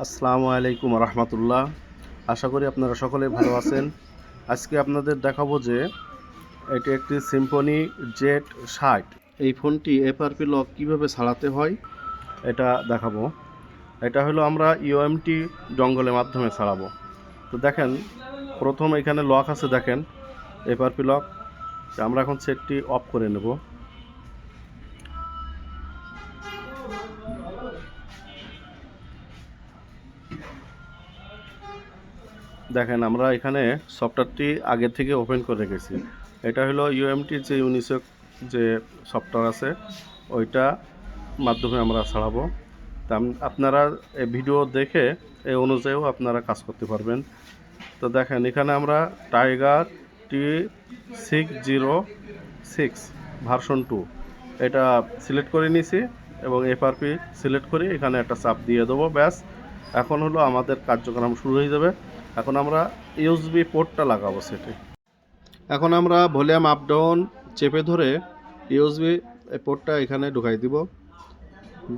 আসসালামু আলাইকুম রহমতুল্লাহ। আশা করি আপনারা সকলে ভালো আছেন। আজকে আপনাদের দেখাবো যে এটি একটি সিম্ফনি Z60। এই ফোনটি এফআরপি লক কীভাবে ছাড়াতে হয় এটা দেখাবো। এটা হলো আমরা ইউএমটি জঙ্গলের মাধ্যমে ছাড়াবো। তো দেখেন, প্রথম এখানে লক আছে, দেখেন এফআরপি লক। আমরা এখন সেটটি অফ করে নেব। দেখেন, আমরা এখানে সফটওয়্যারটি আগে থেকে ওপেন করে রেখেছি। এটা হলো ইউএমটির যে ইউনিসেক যে সফটওয়্যার আছে, ওইটা মাধ্যমে আমরা ছাড়াবো। তা আপনারা এই ভিডিও দেখে এই অনুযায়ীও আপনারা কাজ করতে পারবেন। তো দেখেন, এখানে আমরা টাইগার T606 ভার্সন 2 এটা সিলেক্ট করে নিয়েছি এবং এফআরপি সিলেক্ট করে এখানে একটা চাপ দিয়ে দেবো। ব্যাস, এখন হলো আমাদের কার্যক্রম শুরু হয়ে যাবে। এখন আমরা ইউএসবি পোর্টটা লাগাবো সেটে। এখন আমরা ভলিউম আপ ডাউন চেপে ধরে ইউএসবি পোর্টটা এখানে ঢুকাই দিব।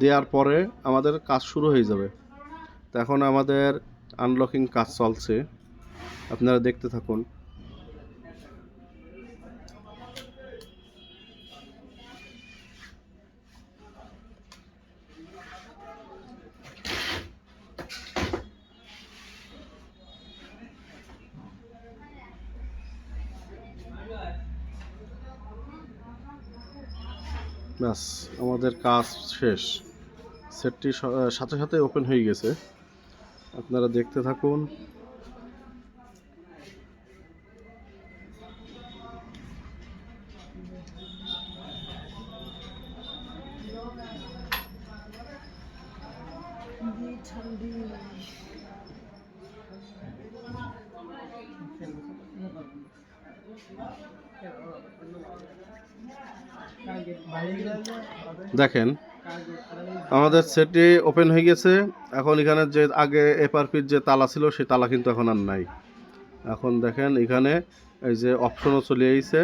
দেওয়ার পরে আমাদের কাজ শুরু হয়ে যাবে। তো এখন আমাদের আনলকিং কাজ চলছে, আপনারা দেখতে থাকুন। ব্যাস, আমাদের কাজ শেষ। সেটটি সাথে সাথে ওপেন হয়ে গেছে, আপনারা দেখতে থাকুন। দেখেন, আমাদের সেটটি ওপেন হয়ে গেছে। এখন এখানে যে আগে এফআরপির যে তালা ছিল, সেই তালা কিন্তু এখন আর নাই। এখন দেখেন, এখানে এই যে অপশনও চলে এসেছে,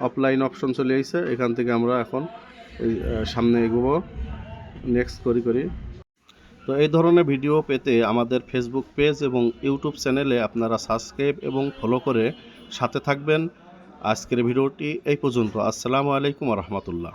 অফলাইন অপশন চলে এসেছে। এখান থেকে আমরা এখন এই সামনে এগোবো, নেক্সট করি। তো এই ধরনের ভিডিও পেতে আমাদের ফেসবুক পেজ এবং ইউটিউব চ্যানেলে আপনারা সাবস্ক্রাইব এবং ফলো করে সাথে থাকবেন। আজকের ভিডিওটি এই পর্যন্ত। আসসালামু আলাইকুম রহমতুল্লাহ।